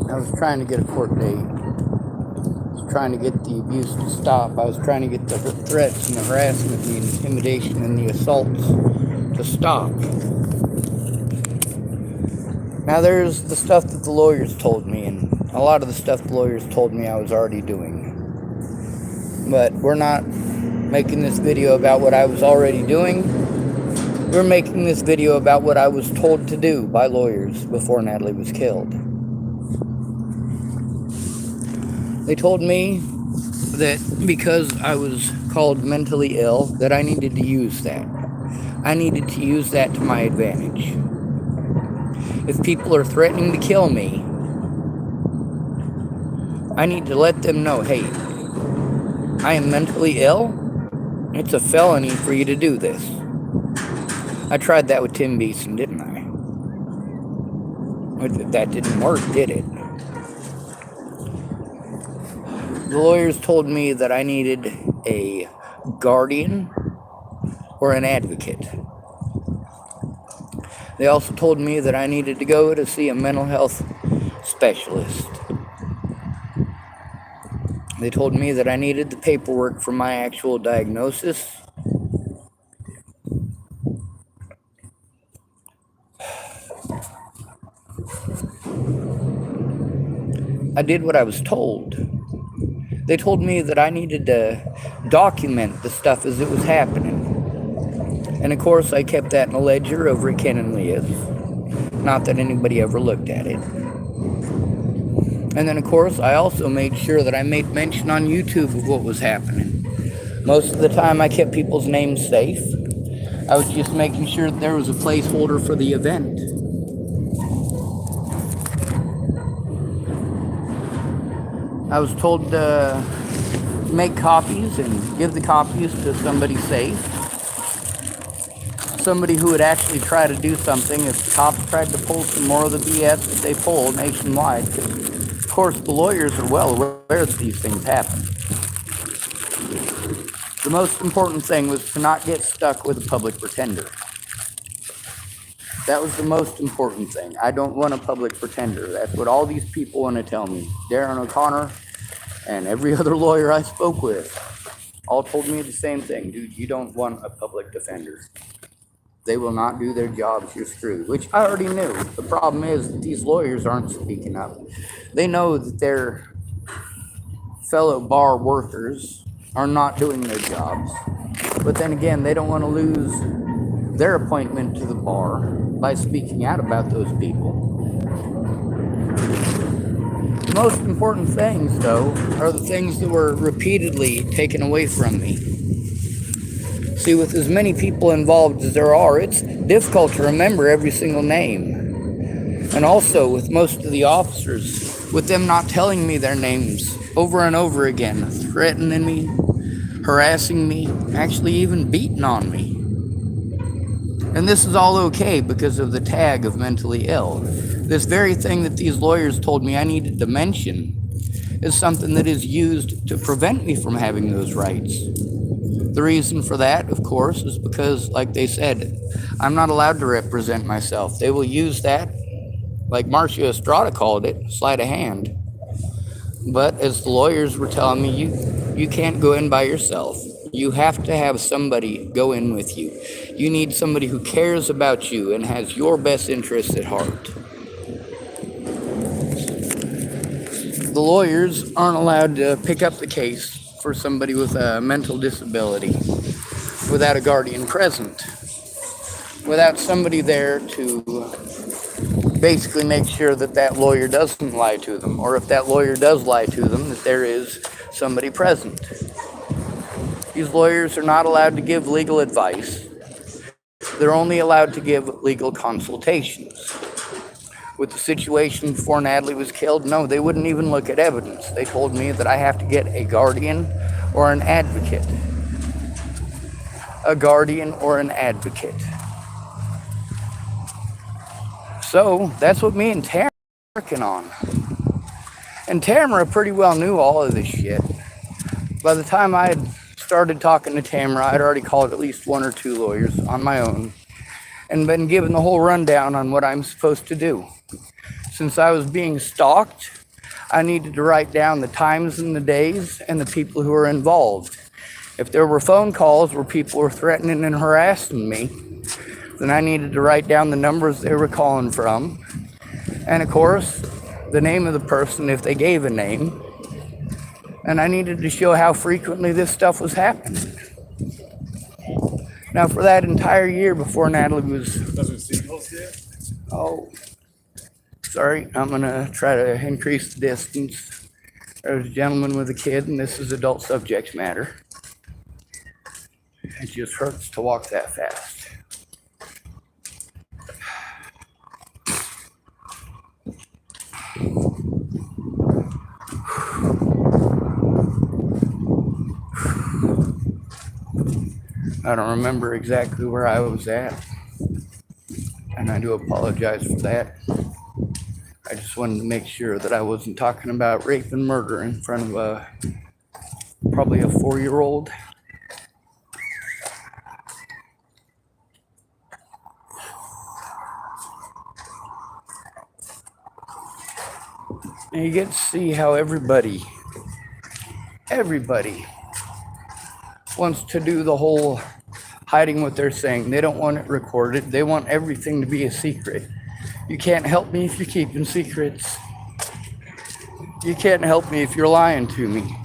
I was trying to get a court date. I was trying to get the abuse to stop. I was trying to get the threats and the harassment, the intimidation, and the assaults to stop. Now there's the stuff that the lawyers told me, and a lot of the stuff the lawyers told me I was already doing. But we're not making this video about what I was already doing. We're making this video about what I was told to do by lawyers before Natalie was killed. They told me that because I was called mentally ill, that I needed to use that. I needed to use that to my advantage. If people are threatening to kill me, I need to let them know, hey, I am mentally ill. It's a felony for you to do this. I tried that with Tim Beeson, didn't I? That didn't work, did it? The lawyers told me that I needed a guardian or an advocate. They also told me that I needed to go to see a mental health specialist. They told me that I needed the paperwork for my actual diagnosis. I did what I was told. They told me that I needed to document the stuff as it was happening. And of course, I kept that in a ledger over at Ken and Leah's. Not that anybody ever looked at it. And then, of course, I also made sure that I made mention on YouTube of what was happening. Most of the time, I kept people's names safe. I was just making sure that there was a placeholder for the event. I was told to make copies and give the copies to somebody safe. Somebody who would actually try to do something if the cops tried to pull some more of the BS that they pull nationwide. Because, of course, the lawyers are well aware that these things happen. The most important thing was to not get stuck with a public pretender. That was the most important thing. I don't want a public pretender. That's what all these people want to tell me. Darren O'Connor and every other lawyer I spoke with all told me the same thing. Dude, you don't want a public defender. They will not do their jobs, you're screwed. Which I already knew. The problem is that these lawyers aren't speaking up. They know that their fellow bar workers are not doing their jobs. But then again, they don't want to lose their appointment to the bar by speaking out about those people. The most important things, though, are the things that were repeatedly taken away from me. See, with as many people involved as there are, it's difficult to remember every single name. And also, with most of the officers, with them not telling me their names over and over again, threatening me, harassing me, actually even beating on me. And this is all okay because of the tag of mentally ill. This very thing that these lawyers told me I needed to mention is something that is used to prevent me from having those rights. The reason for that, of course, is because, like they said, I'm not allowed to represent myself. They will use that, like Marcia Estrada called it, sleight of hand. But as the lawyers were telling me, you can't go in by yourself. You have to have somebody go in with you. You need somebody who cares about you and has your best interests at heart. The lawyers aren't allowed to pick up the case for somebody with a mental disability without a guardian present, without somebody there to basically make sure that that lawyer doesn't lie to them, or if that lawyer does lie to them, that there is somebody present. These lawyers are not allowed to give legal advice. They're only allowed to give legal consultations. With the situation before Natalie was killed, no, they wouldn't even look at evidence. They told me that I have to get a guardian or an advocate. A guardian or an advocate. So that's what me and Tamara are working on. And Tamara pretty well knew all of this shit. By the time I had started talking to Tamara, I'd already called at least one or two lawyers on my own and been given the whole rundown on what I'm supposed to do. Since I was being stalked I needed to write down the times and the days and the people who were involved. If there were phone calls where people were threatening and harassing me, then I needed to write down the numbers they were calling from. And of course, the name of the person if they gave a name. And I needed to show how frequently this stuff was happening. Now, for that entire year before Natalie was... Oh, sorry, I'm going to try to increase the distance. There's a gentleman with a kid, and this is adult subject matter. It just hurts to walk that fast. I don't remember exactly where I was at, and I do apologize for that. I just wanted to make sure that I wasn't talking about rape and murder in front of probably a 4-year-old. And you get to see how everybody wants to do the whole hiding what they're saying. They don't want it recorded. They want everything to be a secret. You can't help me if you're keeping secrets. You can't help me if you're lying to me.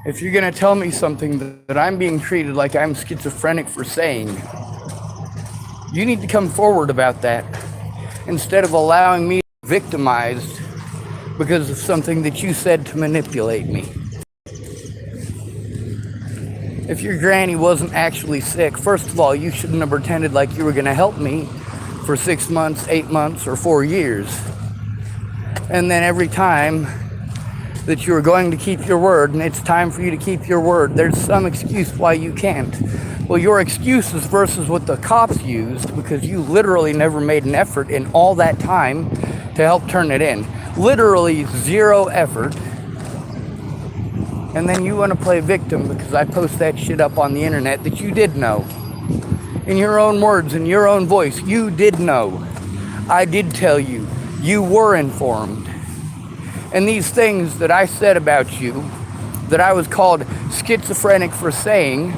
If you're going to tell me something that I'm being treated like I'm schizophrenic for saying, you need to come forward about that instead of allowing me to be victimized because of something that you said to manipulate me. If your granny wasn't actually sick, first of all, you shouldn't have pretended like you were going to help me for 6 months, 8 months, or 4 years. And then every time that you were going to keep your word, and it's time for you to keep your word, there's some excuse why you can't. Well, your excuses versus what the cops used, because you literally never made an effort in all that time to help turn it in. Literally 0 effort. And then you want to play victim because I post that shit up on the internet that you did know. In your own words, in your own voice, you did know. I did tell you. You were informed. And these things that I said about you, that I was called schizophrenic for saying,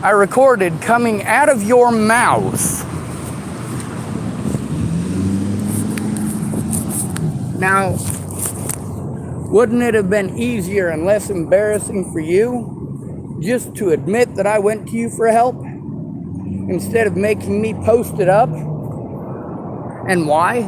I recorded coming out of your mouth. Now, wouldn't it have been easier and less embarrassing for you just to admit that I went to you for help instead of making me post it up? And why?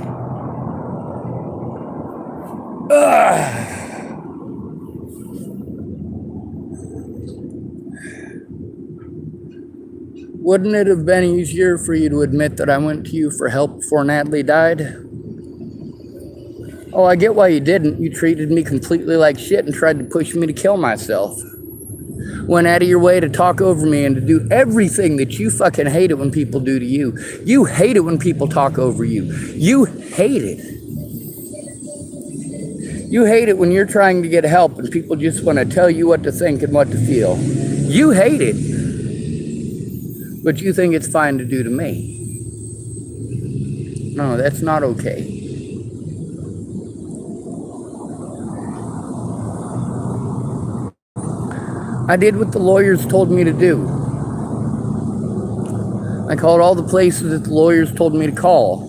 Wouldn't it have been easier for you to admit that I went to you for help before Natalie died? Oh, I get why you didn't. You treated me completely like shit and tried to push me to kill myself. Went out of your way to talk over me and to do everything that you fucking hate it when people do to you. You hate it when people talk over you. You hate it. You hate it when you're trying to get help and people just want to tell you what to think and what to feel. You hate it. But you think it's fine to do to me. No, that's not okay. I did what the lawyers told me to do. I called all the places that the lawyers told me to call.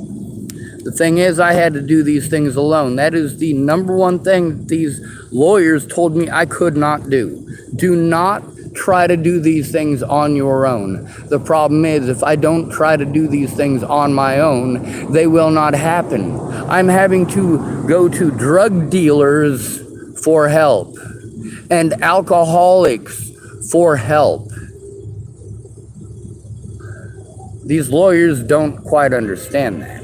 The thing is, I had to do these things alone. That is the number one thing that these lawyers told me I could not do. Do not try to do these things on your own. The problem is, if I don't try to do these things on my own, they will not happen. I'm having to go to drug dealers for help and alcoholics for help. These lawyers don't quite understand that.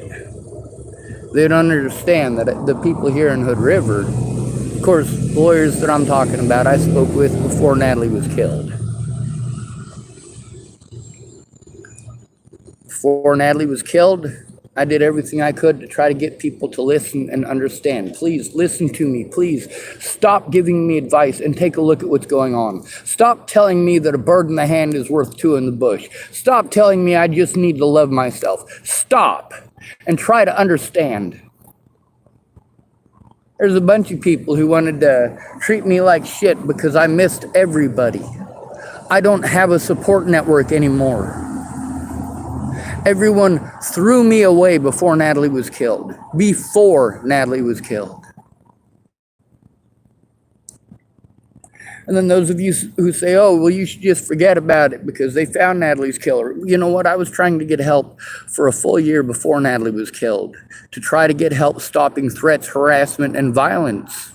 They don't understand that the people here in Hood River, of course, the lawyers that I'm talking about, I spoke with before Natalie was killed. Before Natalie was killed, I did everything I could to try to get people to listen and understand. Please listen to me. Please stop giving me advice and take a look at what's going on. Stop telling me that a bird in the hand is worth 2 in the bush. Stop telling me I just need to love myself. Stop and try to understand. There's a bunch of people who wanted to treat me like shit because I missed everybody. I don't have a support network anymore. Everyone threw me away before Natalie was killed. Before Natalie was killed. And then those of you who say, oh, well, you should just forget about it because they found Natalie's killer. You know what? I was trying to get help for a full year before Natalie was killed to try to get help stopping threats, harassment, and violence.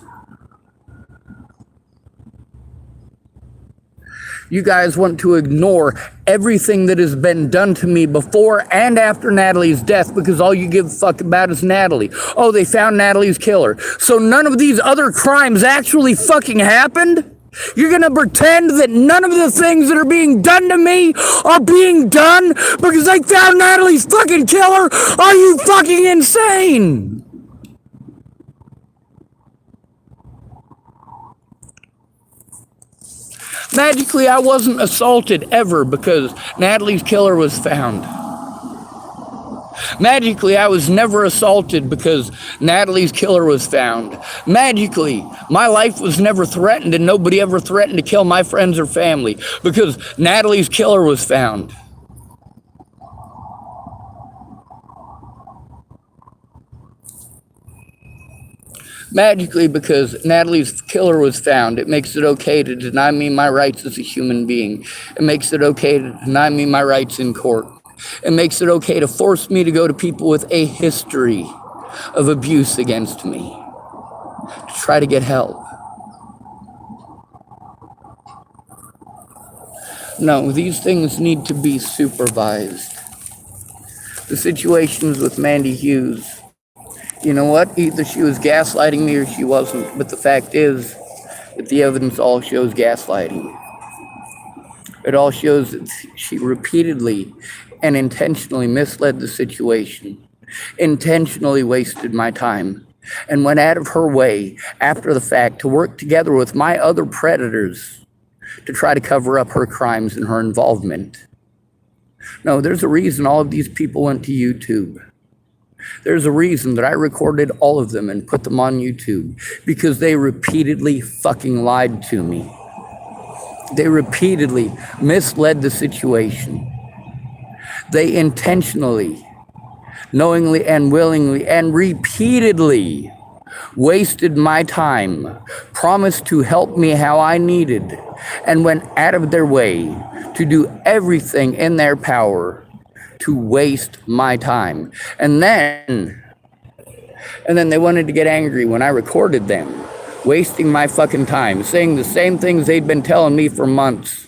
You guys want to ignore everything that has been done to me before and after Natalie's death because all you give a fuck about is Natalie. Oh, they found Natalie's killer. So none of these other crimes actually fucking happened? You're gonna pretend that none of the things that are being done to me are being done because they found Natalie's fucking killer? Are you fucking insane? Magically, I wasn't assaulted ever because Natalie's killer was found. Magically, I was never assaulted because Natalie's killer was found. Magically, my life was never threatened and nobody ever threatened to kill my friends or family because Natalie's killer was found. Magically, because Natalie's killer was found, it makes it okay to deny me my rights as a human being. It makes it okay to deny me my rights in court. It makes it okay to force me to go to people with a history of abuse against me to try to get help. No, these things need to be supervised. The situations with Mandy Hughes, you know what? Either she was gaslighting me or she wasn't. But the fact is that the evidence all shows gaslighting. It all shows that she repeatedly and intentionally misled the situation, intentionally wasted my time, and went out of her way after the fact to work together with my other predators to try to cover up her crimes and her involvement. No, there's a reason all of these people went to YouTube. There's a reason that I recorded all of them and put them on YouTube, because they repeatedly fucking lied to me. They repeatedly misled the situation. They intentionally, knowingly and willingly and repeatedly wasted my time, promised to help me how I needed, and went out of their way to do everything in their power to waste my time. And then they wanted to get angry when I recorded them, wasting my fucking time, saying the same things they'd been telling me for months.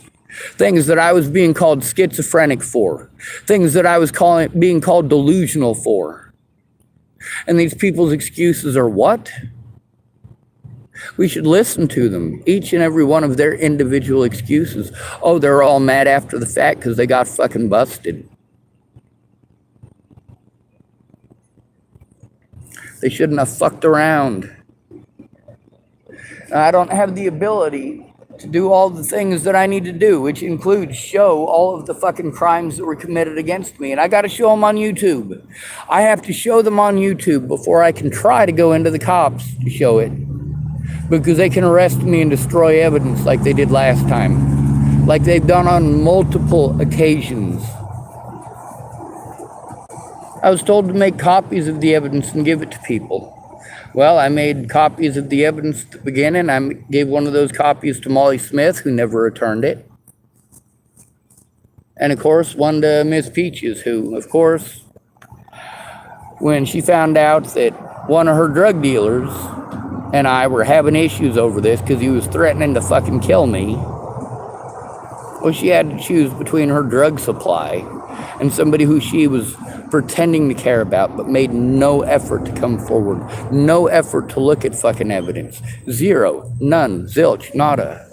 Things that I was being called schizophrenic for. Things that I was being called delusional for. And these people's excuses are what? We should listen to them, each and every one of their individual excuses. Oh, they're all mad after the fact because they got fucking busted. They shouldn't have fucked around. I don't have the ability to do all the things that I need to do, which includes show all of the fucking crimes that were committed against me. And I got to show them on YouTube. I have to show them on YouTube before I can try to go into the cops to show it. Because they can arrest me and destroy evidence like they did last time. Like they've done on multiple occasions. I was told to make copies of the evidence and give it to people. Well, I made copies of the evidence at the beginning. I gave one of those copies to Molly Smith, who never returned it. And, of course, one to Miss Peaches, who, of course, when she found out that one of her drug dealers and I were having issues over this because he was threatening to fucking kill me, well, she had to choose between her drug supply and somebody who she was pretending to care about, but made no effort to come forward. No effort to look at fucking evidence. Zero. None. Zilch. Nada.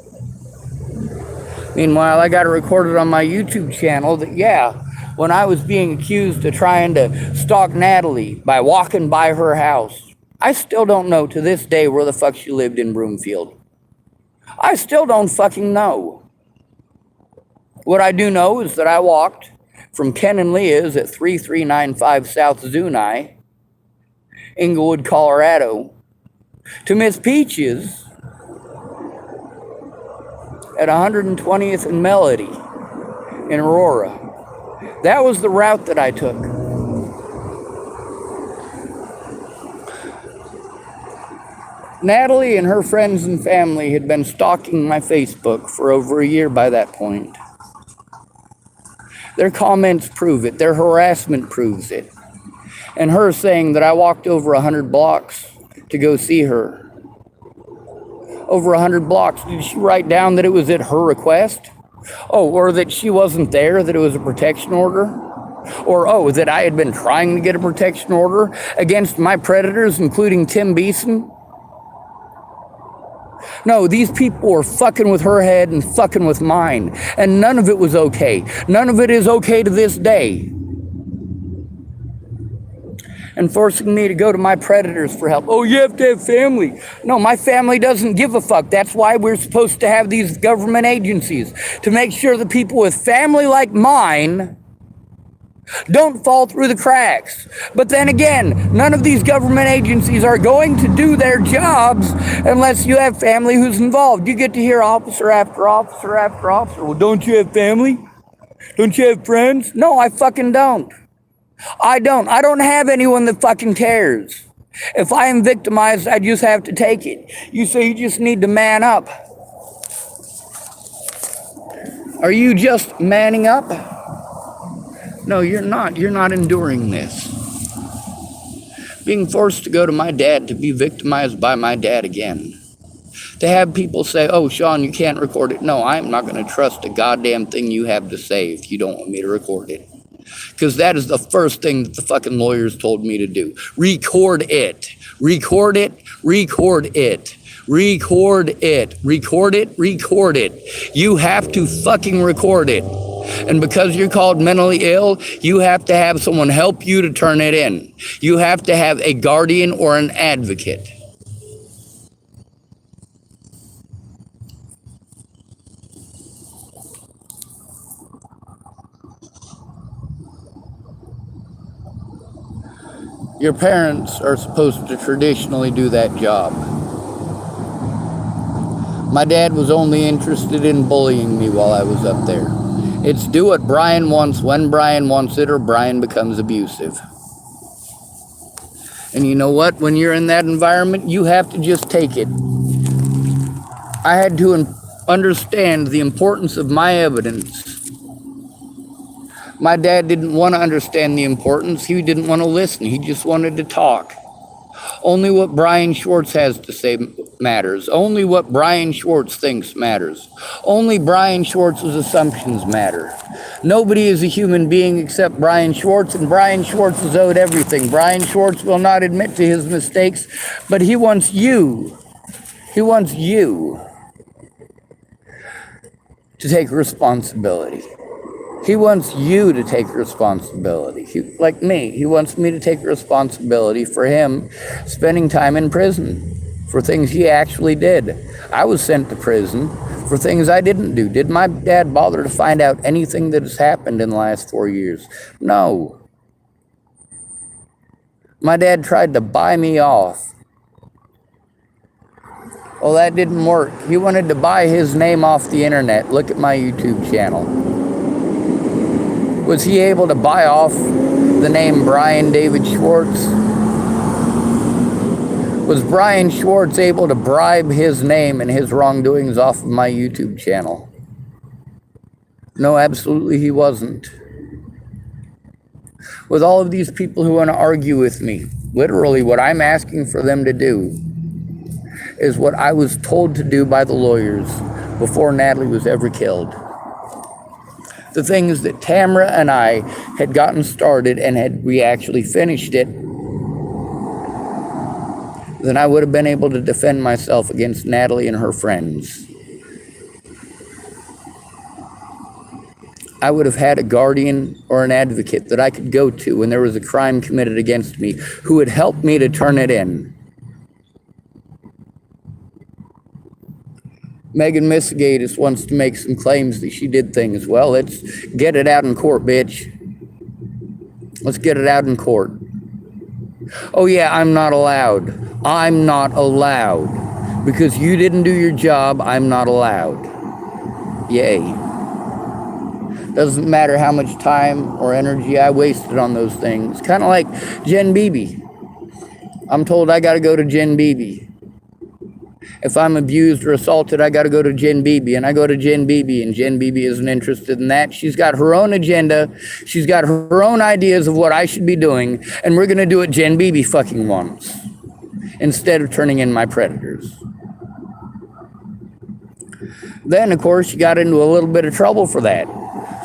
Meanwhile, I got it recorded on my YouTube channel that, yeah, when I was being accused of trying to stalk Natalie by walking by her house, I still don't know to this day where the fuck she lived in Broomfield. I still don't fucking know. What I do know is that I walked from Ken and Leah's at 3395 South Zuni, Inglewood, Colorado, to Miss Peaches at 120th and Melody in Aurora. That was the route that I took. Natalie and her friends and family had been stalking my Facebook for over a year by that point. Their comments prove it. Their harassment proves it. And her saying that I walked over 100 blocks to go see her. Over 100 blocks. Did she write down that it was at her request? Oh, or that she wasn't there, that it was a protection order? Or, oh, that I had been trying to get a protection order against my predators, including Tim Beeson? No, these people were fucking with her head and fucking with mine. And none of it was okay. None of it is okay to this day. And forcing me to go to my predators for help. Oh, you have to have family. No, my family doesn't give a fuck. That's why we're supposed to have these government agencies. To make sure that people with family like mine don't fall through the cracks. But then again, none of these government agencies are going to do their jobs unless you have family who's involved. You get to hear officer after officer after officer. Well, don't you have family? Don't you have friends? No, I fucking don't. I don't have anyone that fucking cares. If I am victimized, I just have to take it. You say you just need to man up. Are you just manning up? No, you're not. You're not enduring this. Being forced to go to my dad to be victimized by my dad again. To have people say, oh, Sean, you can't record it. No, I'm not going to trust a goddamn thing you have to say if you don't want me to record it. Because that is the first thing that the fucking lawyers told me to do. Record it. Record it. Record it. Record it. Record it. Record it. You have to fucking record it. And because you're called mentally ill, you have to have someone help you to turn it in. You have to have a guardian or an advocate. Your parents are supposed to traditionally do that job. My dad was only interested in bullying me while I was up there. It's do what Brian wants when Brian wants it, or Brian becomes abusive. And you know what? When you're in that environment, you have to just take it. I had to understand the importance of my evidence. My dad didn't want to understand the importance. He didn't want to listen. He just wanted to talk. Only what Brian Schwartz has to say matters. Only what Brian Schwartz thinks matters. Only Brian Schwartz's assumptions matter. Nobody is a human being except Brian Schwartz, and Brian Schwartz is owed everything. Brian Schwartz will not admit to his mistakes, but he wants you. He wants you to take responsibility. He wants you to take responsibility. Like me, he wants me to take responsibility for him spending time in prison for things he actually did. I was sent to prison for things I didn't do. Did my dad bother to find out anything that has happened in the last 4 years? No. My dad tried to buy me off. Well, that didn't work. He wanted to buy his name off the internet. Look at my YouTube channel. Was he able to buy off the name Brian David Schwartz? Was Brian Schwartz able to bribe his name and his wrongdoings off of my YouTube channel? No, absolutely he wasn't. With all of these people who want to argue with me, literally what I'm asking for them to do is what I was told to do by the lawyers before Natalie was ever killed. The things that Tamara and I had gotten started, and had we actually finished it, then I would have been able to defend myself against Natalie and her friends. I would have had a guardian or an advocate that I could go to when there was a crime committed against me who would help me to turn it in. Megan Misegatis wants to make some claims that she did things. Well, let's get it out in court, bitch. Let's get it out in court. Oh yeah, I'm not allowed. I'm not allowed. Because you didn't do your job, I'm not allowed. Yay. Doesn't matter how much time or energy I wasted on those things. Kind of like Jen Beebe. I'm told I got to go to Jen Beebe. If I'm abused or assaulted, I got to go to Jen Beebe. And I go to Jen Beebe, and Jen Beebe isn't interested in that. She's got her own agenda. She's got her own ideas of what I should be doing. And we're going to do what Jen Beebe fucking wants, instead of turning in my predators. Then, of course, she got into a little bit of trouble for that.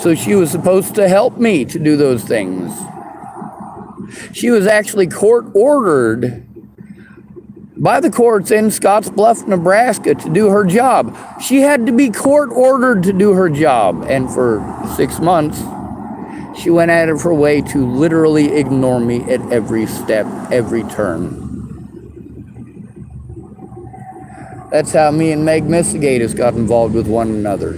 So she was supposed to help me to do those things. She was actually court-ordered by the courts in Scottsbluff, Nebraska, to do her job. She had to be court-ordered to do her job. And for 6 months, she went out of her way to literally ignore me at every step, every turn. That's how me and Meg Missigatis got involved with one another.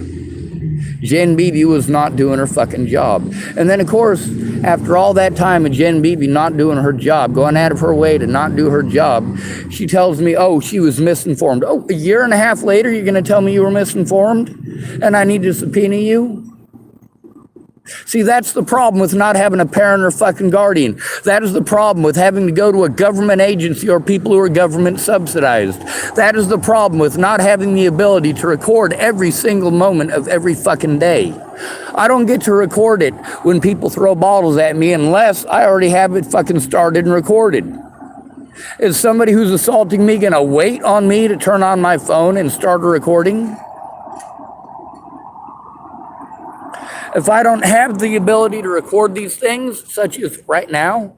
Jen Beebe was not doing her fucking job. And then, of course, after all that time of Jen Beebe not doing her job, going out of her way to not do her job, she tells me, oh, she was misinformed. Oh, a year and a half later, you're going to tell me you were misinformed? And I need to subpoena you? See, that's the problem with not having a parent or fucking guardian. That is the problem with having to go to a government agency or people who are government subsidized. That is the problem with not having the ability to record every single moment of every fucking day. I don't get to record it when people throw bottles at me unless I already have it fucking started and recorded. Is somebody who's assaulting me gonna wait on me to turn on my phone and start a recording? If I don't have the ability to record these things, such as right now,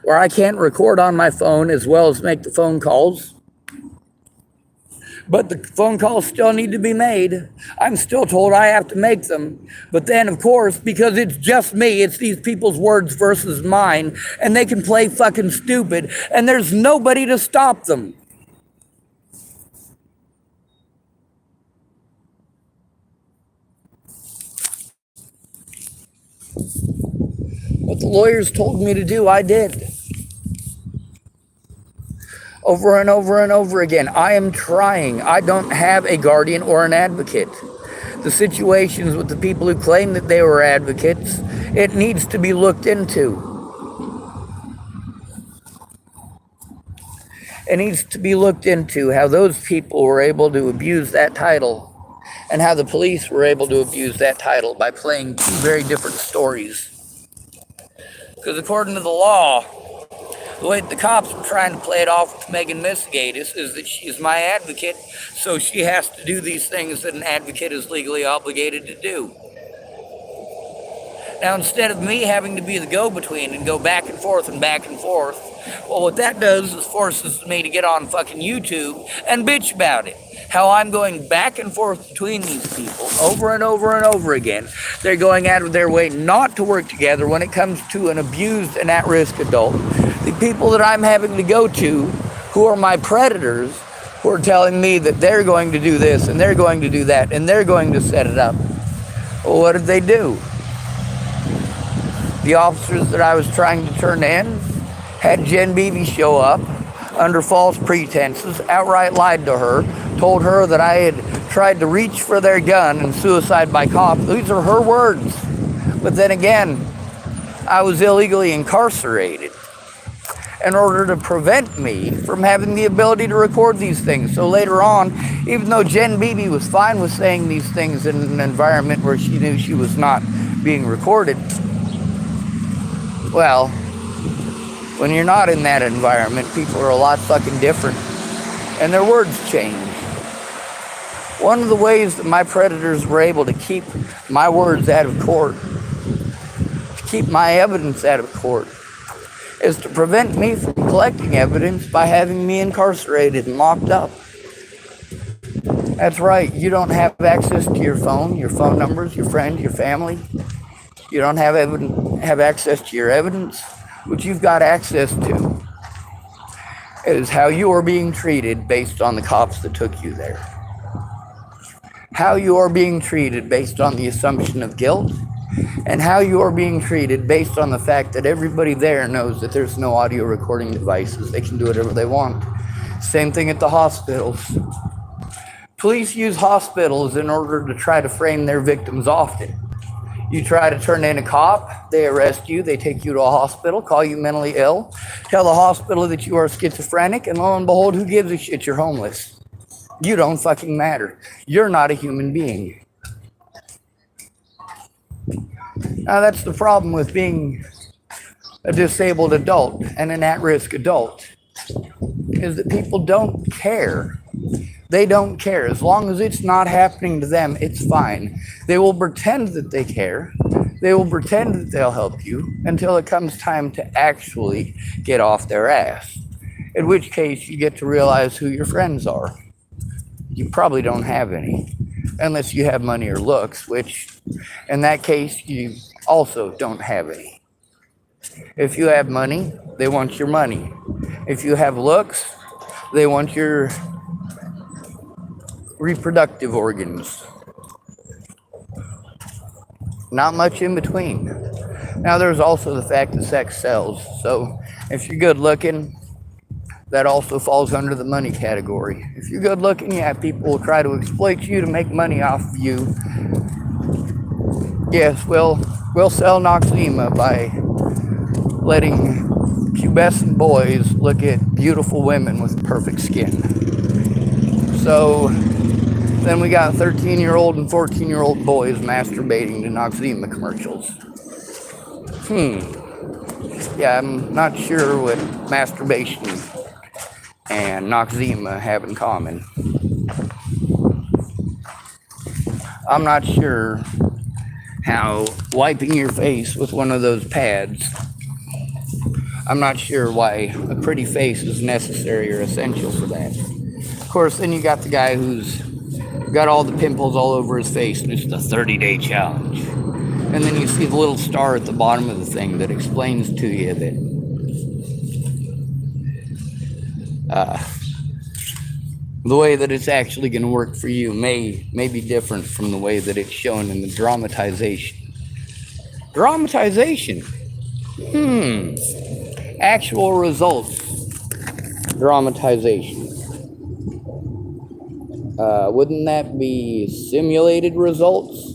where I can't record on my phone as well as make the phone calls, but the phone calls still need to be made, I'm still told I have to make them. But then, of course, because it's just me, it's these people's words versus mine, and they can play fucking stupid, and there's nobody to stop them. What the lawyers told me to do, I did. Over and over and over again. I am trying. I don't have a guardian or an advocate. The situations with the people who claim that they were advocates, it needs to be looked into. It needs to be looked into how those people were able to abuse that title and how the police were able to abuse that title by playing two very different stories. Because according to the law, the way the cops were trying to play it off with Megan Missigatis is that she's my advocate, so she has to do these things that an advocate is legally obligated to do. Now, instead of me having to be the go-between and go back and forth, well, what that does is forces me to get on fucking YouTube and bitch about it. How I'm going back and forth between these people over and over and over again. They're going out of their way not to work together when it comes to an abused and at-risk adult. The people that I'm having to go to, who are my predators, who are telling me that they're going to do this and they're going to do that and they're going to set it up. Well, what did they do? The officers that I was trying to turn in had Jen Beebe show up under false pretenses, outright lied to her, told her that I had tried to reach for their gun and suicide by cop. These are her words. But then again, I was illegally incarcerated in order to prevent me from having the ability to record these things. So later on, even though Jen Beebe was fine with saying these things in an environment where she knew she was not being recorded, well, when you're not in that environment, people are a lot fucking different, and their words change. One of the ways that my predators were able to keep my words out of court, to keep my evidence out of court, is to prevent me from collecting evidence by having me incarcerated and locked up. That's right, you don't have access to your phone numbers, your friends, your family. You don't have access to your evidence. What you've got access to is how you are being treated based on the cops that took you there. How you are being treated based on the assumption of guilt, and how you are being treated based on the fact that everybody there knows that there's no audio recording devices. They can do whatever they want. Same thing at the hospitals. Police use hospitals in order to try to frame their victims often. You try to turn in a cop, they arrest you, they take you to a hospital, call you mentally ill, tell the hospital that you are schizophrenic, and lo and behold, who gives a shit, you're homeless. You don't fucking matter. You're not a human being. Now that's the problem with being a disabled adult and an at-risk adult, is that people don't care. They don't care. As long as it's not happening to them, it's fine. They will pretend that they care. They will pretend that they'll help you until it comes time to actually get off their ass. In which case, you get to realize who your friends are. You probably don't have any, unless you have money or looks, which in that case, you also don't have any. If you have money, they want your money. If you have looks, they want your reproductive organs. Not much in between. Now there's also the fact that sex sells. So if you're good looking, that also falls under the money category. If you're good looking, yeah, people will try to exploit you to make money off of you. Yes, we'll sell Noxzema by letting pubescent boys look at beautiful women with perfect skin. So then we got 13-year-old and 14-year-old boys masturbating to Noxzema commercials. Yeah, I'm not sure what masturbation and Noxzema have in common. I'm not sure how wiping your face with one of those pads, I'm not sure why a pretty face is necessary or essential for that. Of course, then you got the guy who's got all the pimples all over his face, and it's the 30-day challenge. And then you see the little star at the bottom of the thing that explains to you that the way that it's actually going to work for you may be different from the way that it's shown in the dramatization. Dramatization? Actual results. Dramatization. Wouldn't that be simulated results?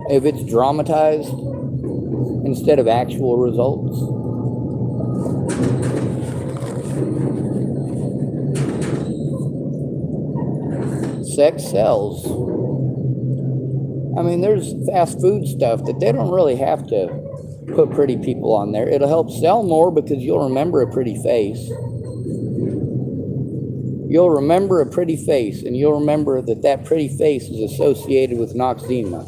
If it's dramatized instead of actual results? Sex sells. I mean, there's fast food stuff that they don't really have to put pretty people on there. It'll help sell more because you'll remember a pretty face. You'll remember a pretty face, and you'll remember that pretty face is associated with Noxzema.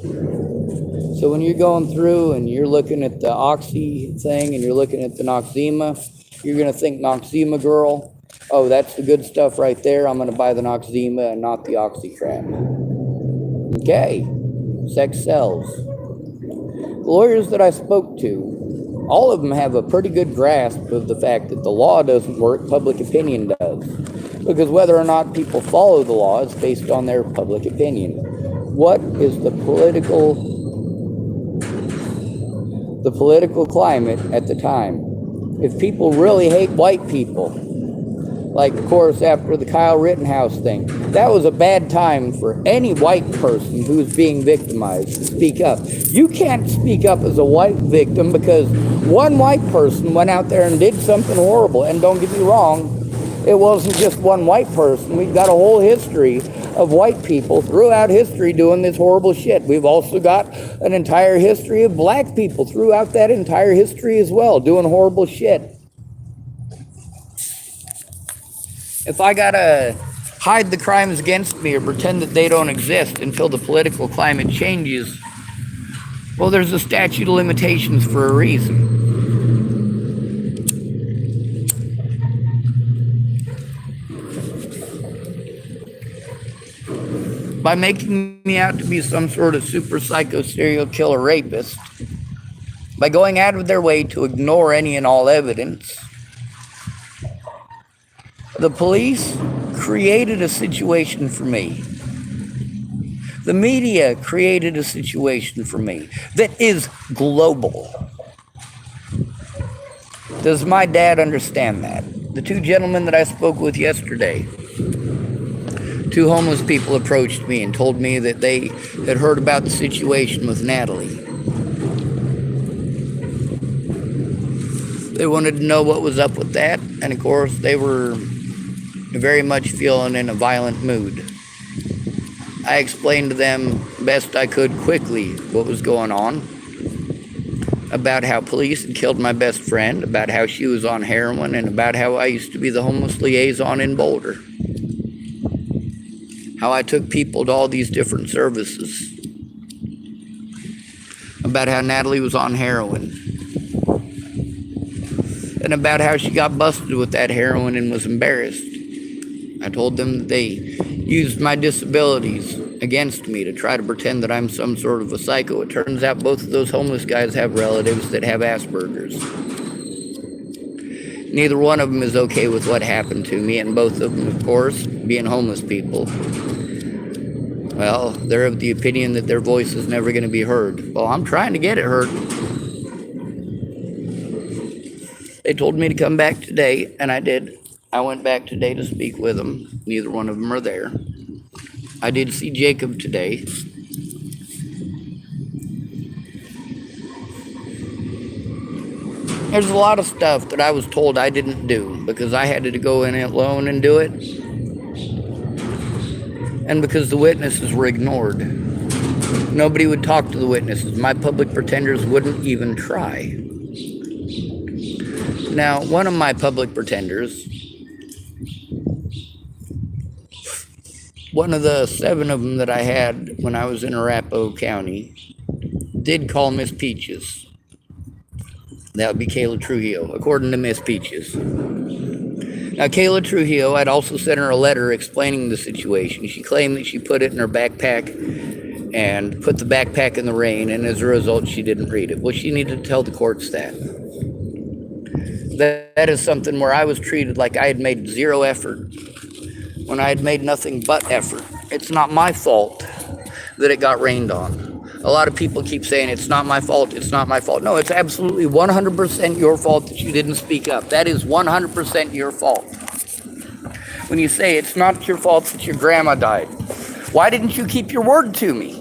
So when you're going through and you're looking at the Oxy thing and you're looking at the Noxzema, you're going to think Noxzema girl. Oh, that's the good stuff right there. I'm going to buy the Noxzema and not the Oxy crap. Okay. Sex sells. The lawyers that I spoke to, all of them have a pretty good grasp of the fact that the law doesn't work, public opinion does. Because whether or not people follow the law is based on their public opinion. What is the political climate at the time? If people really hate white people, like, of course, after the Kyle Rittenhouse thing, that was a bad time for any white person who was being victimized to speak up. You can't speak up as a white victim because one white person went out there and did something horrible. And don't get me wrong, it wasn't just one white person. We've got a whole history of white people throughout history doing this horrible shit. We've also got an entire history of black people throughout that entire history as well, doing horrible shit. If I gotta hide the crimes against me or pretend that they don't exist until the political climate changes, well, there's a statute of limitations for a reason. By making me out to be some sort of super psycho serial killer rapist, by going out of their way to ignore any and all evidence, the police created a situation for me. The media created a situation for me that is global. Does my dad understand that? The two gentlemen that I spoke with yesterday, two homeless people approached me and told me that they had heard about the situation with Natalie. They wanted to know what was up with that, and of course they were very much feeling in a violent mood. I explained to them best I could quickly what was going on, about how police had killed my best friend, about how she was on heroin, and about how I used to be the homeless liaison in Boulder. How I took people to all these different services. About how Natalie was on heroin. And about how she got busted with that heroin and was embarrassed. I told them that they used my disabilities against me to try to pretend that I'm some sort of a psycho. It turns out both of those homeless guys have relatives that have Asperger's. Neither one of them is okay with what happened to me, and both of them, of course, being homeless people, well, they're of the opinion that their voice is never going to be heard. Well, I'm trying to get it heard. They told me to come back today, and I did. I went back today to speak with them. Neither one of them are there. I did see Jacob today. There's a lot of stuff that I was told I didn't do because I had to go in alone and do it. And because the witnesses were ignored. Nobody would talk to the witnesses. My public pretenders wouldn't even try. Now, one of my public pretenders, one of the 7 of them that I had when I was in Arapahoe County, did call Miss Peaches. That would be Kayla Trujillo, according to Miss Peaches. Now, Kayla Trujillo, I'd also sent her a letter explaining the situation. She claimed that she put it in her backpack and put the backpack in the rain, and as a result, she didn't read it. Well, she needed to tell the courts that. That is something where I was treated like I had made zero effort, when I had made nothing but effort. It's not my fault that it got rained on. A lot of people keep saying, it's not my fault, it's not my fault. No, it's absolutely 100% your fault that you didn't speak up. That is 100% your fault. When you say it's not your fault that your grandma died, why didn't you keep your word to me?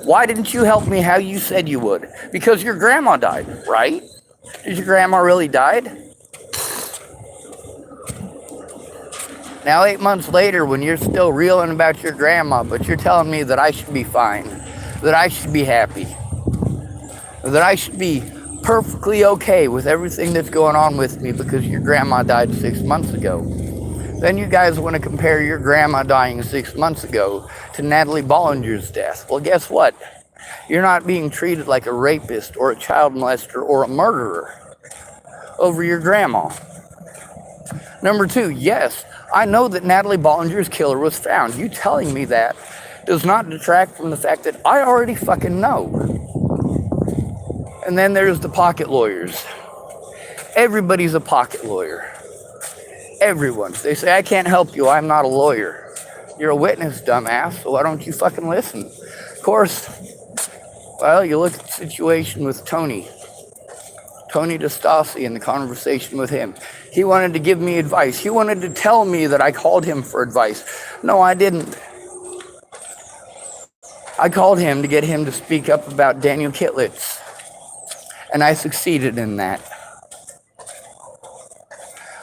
Why didn't you help me how you said you would? Because your grandma died, right? Did your grandma really died? Now, 8 months later, when you're still reeling about your grandma, but you're telling me that I should be fine, that I should be happy, that I should be perfectly okay with everything that's going on with me because your grandma died 6 months ago. Then you guys want to compare your grandma dying 6 months ago to Natalie Bollinger's death. Well, guess what? You're not being treated like a rapist or a child molester or a murderer over your grandma. Number 2, yes, I know that Natalie Bollinger's killer was found. You telling me that does not detract from the fact that I already fucking know. And then there's the pocket lawyers. Everybody's a pocket lawyer. Everyone. They say, I can't help you, I'm not a lawyer. You're a witness, dumbass, so why don't you fucking listen? Of course, well, you look at the situation with Tony DeStassi and the conversation with him. He wanted to give me advice. He wanted to tell me that I called him for advice. No, I didn't. I called him to get him to speak up about Daniel Kitlitz. And I succeeded in that.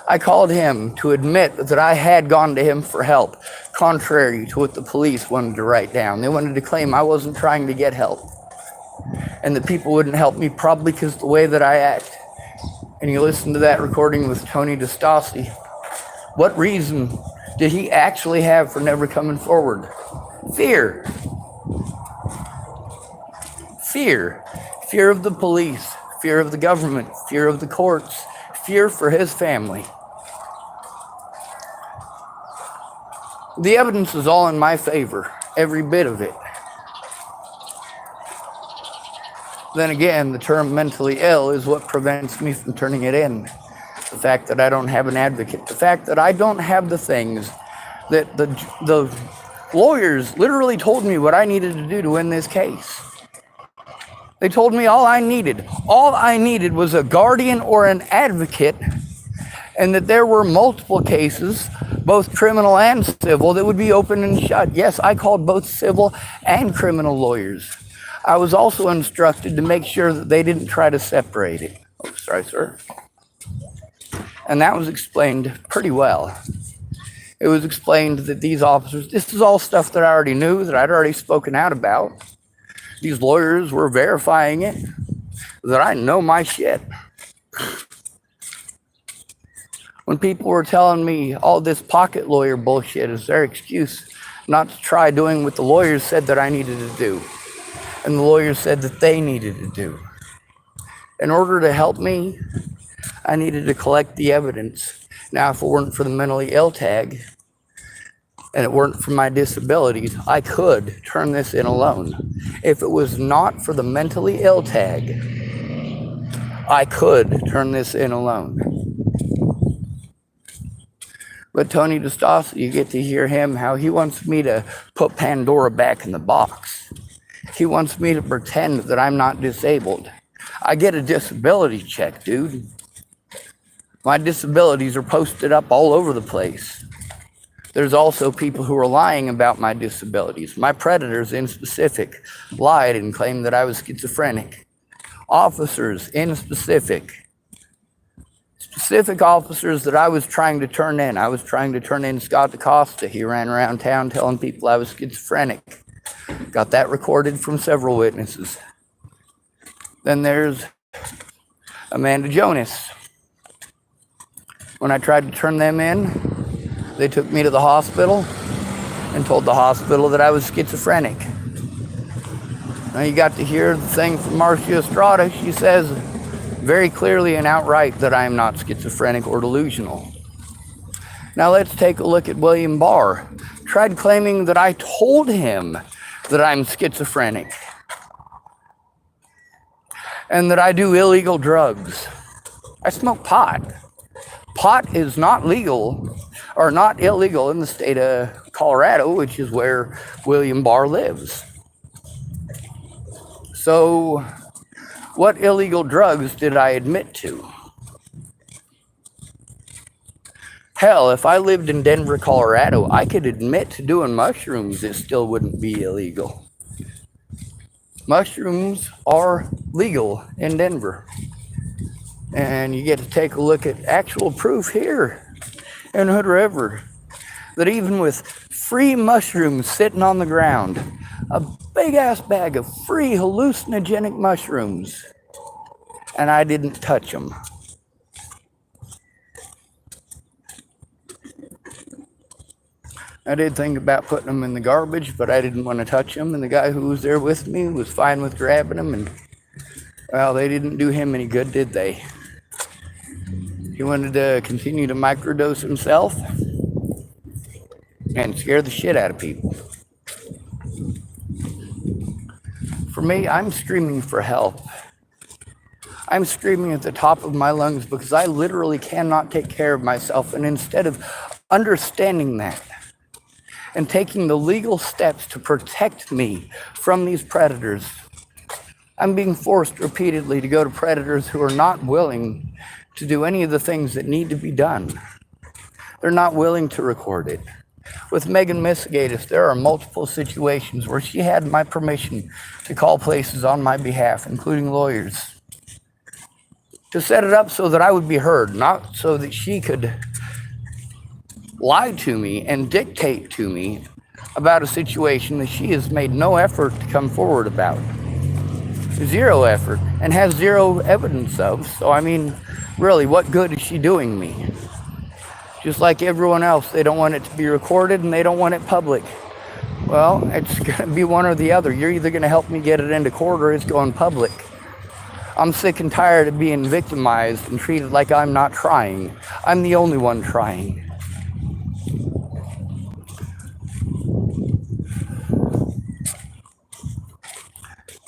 I called him to admit that I had gone to him for help, contrary to what the police wanted to write down. They wanted to claim I wasn't trying to get help, and that people wouldn't help me probably because of the way that I act. And you listen to that recording with Tony DeStassi. What reason did he actually have for never coming forward? Fear. Fear. Fear of the police. Fear of the government. Fear of the courts. Fear for his family. The evidence is all in my favor. Every bit of it. Then again, the term mentally ill is what prevents me from turning it in. The fact that I don't have an advocate. The fact that I don't have the things that the lawyers literally told me what I needed to do to win this case. They told me all I needed was a guardian or an advocate and that there were multiple cases, both criminal and civil, that would be open and shut. Yes, I called both civil and criminal lawyers. I was also instructed to make sure that they didn't try to separate it. Oh, sorry, sir. And that was explained pretty well. It was explained that these officers, this is all stuff that I already knew, that I'd already spoken out about. These lawyers were verifying it, that I know my shit. When people were telling me all this pocket lawyer bullshit is their excuse not to try doing what the lawyers said that I needed to do, and the lawyers said that they needed to do. In order to help me, I needed to collect the evidence. Now, if it weren't for the mentally ill tag, and it weren't for my disabilities, I could turn this in alone. If it was not for the mentally ill tag, I could turn this in alone. But Tony DeStasi, you get to hear him, how he wants me to put Pandora back in the box. He wants me to pretend that I'm not disabled. I get a disability check, dude. My disabilities are posted up all over the place. There's also people who are lying about my disabilities. My predators in specific lied and claimed that I was schizophrenic. Officers in specific officers that I was trying to turn in. I was trying to turn in Scott DaCosta. He ran around town telling people I was schizophrenic. Got that recorded from several witnesses. Then there's Amanda Jonas. When I tried to turn them in, they took me to the hospital and told the hospital that I was schizophrenic. Now you got to hear the thing from Marcia Estrada. She says very clearly and outright that I am not schizophrenic or delusional. Now let's take a look at William Barr. Tried claiming that I told him that I'm schizophrenic and that I do illegal drugs. I smoke pot. Pot is not legal or not illegal in the state of Colorado, which is where William Barr lives. So, what illegal drugs did I admit to? Hell, if I lived in Denver, Colorado, I could admit to doing mushrooms. It still wouldn't be illegal. Mushrooms are legal in Denver. And you get to take a look at actual proof here in Hood River that even with free mushrooms sitting on the ground, a big ass bag of free hallucinogenic mushrooms, and I didn't touch them. I did think about putting them in the garbage, but I didn't want to touch them, and the guy who was there with me was fine with grabbing them, and well, they didn't do him any good, did they? He wanted to continue to microdose himself and scare the shit out of people. For me, I'm screaming for help. I'm screaming at the top of my lungs because I literally cannot take care of myself. And instead of understanding that and taking the legal steps to protect me from these predators, I'm being forced repeatedly to go to predators who are not willing to do any of the things that need to be done. They're not willing to record it. With Megan Misegatis, there are multiple situations where she had my permission to call places on my behalf, including lawyers, to set it up so that I would be heard, not so that she could lie to me and dictate to me about a situation that she has made no effort to come forward about. Zero effort, and has zero evidence of. So, I mean, really, what good is she doing me? Just like everyone else, they don't want it to be recorded and they don't want it public. Well, it's going to be one or the other. You're either going to help me get it into court or it's going public. I'm sick and tired of being victimized and treated like I'm not trying. I'm the only one trying.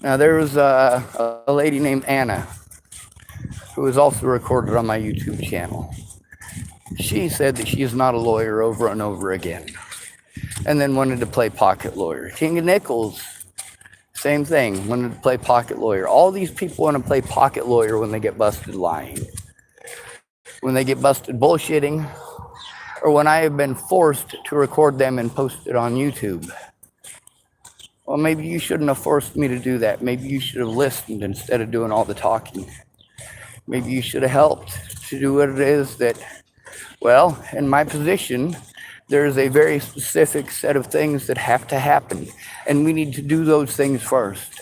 Now, there was a lady named Anna who was also recorded on my YouTube channel. She said that she is not a lawyer over and over again, and then wanted to play pocket lawyer. King of Nichols, same thing, wanted to play pocket lawyer. All these people want to play pocket lawyer when they get busted lying. when they get busted bullshitting, or when I have been forced to record them and post it on YouTube. Well, maybe you shouldn't have forced me to do that. Maybe you should have listened instead of doing all the talking. Maybe you should have helped to do what it is that, well, in my position, there's a very specific set of things that have to happen, and we need to do those things first.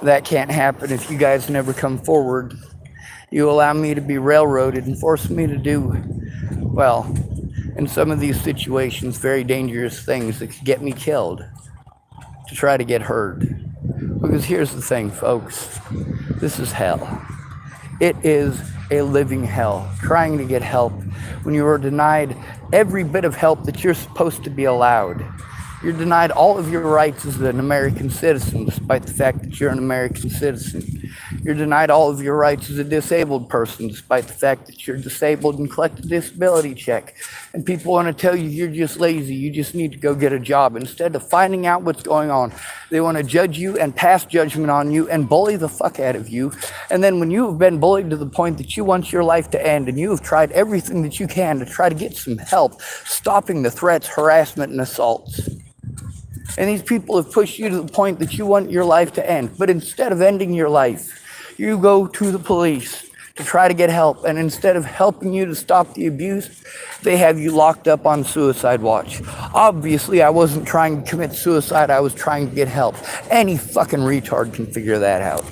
That can't happen if you guys never come forward. You allow me to be railroaded and force me to do, well, in some of these situations, very dangerous things that could get me killed to try to get heard. Because here's the thing, folks. This is hell. It is a living hell. Trying to get help when you are denied every bit of help that you're supposed to be allowed. You're denied all of your rights as an American citizen, despite the fact that you're an American citizen. You're denied all of your rights as a disabled person, despite the fact that you're disabled and collect a disability check. And people want to tell you you're just lazy, you just need to go get a job. Instead of finding out what's going on, they want to judge you and pass judgment on you and bully the fuck out of you. And then when you have been bullied to the point that you want your life to end and you have tried everything that you can to try to get some help stopping the threats, harassment, and assaults. And these people have pushed you to the point that you want your life to end. But instead of ending your life, you go to the police to try to get help. And instead of helping you to stop the abuse, they have you locked up on suicide watch. Obviously, I wasn't trying to commit suicide. I was trying to get help. Any fucking retard can figure that out.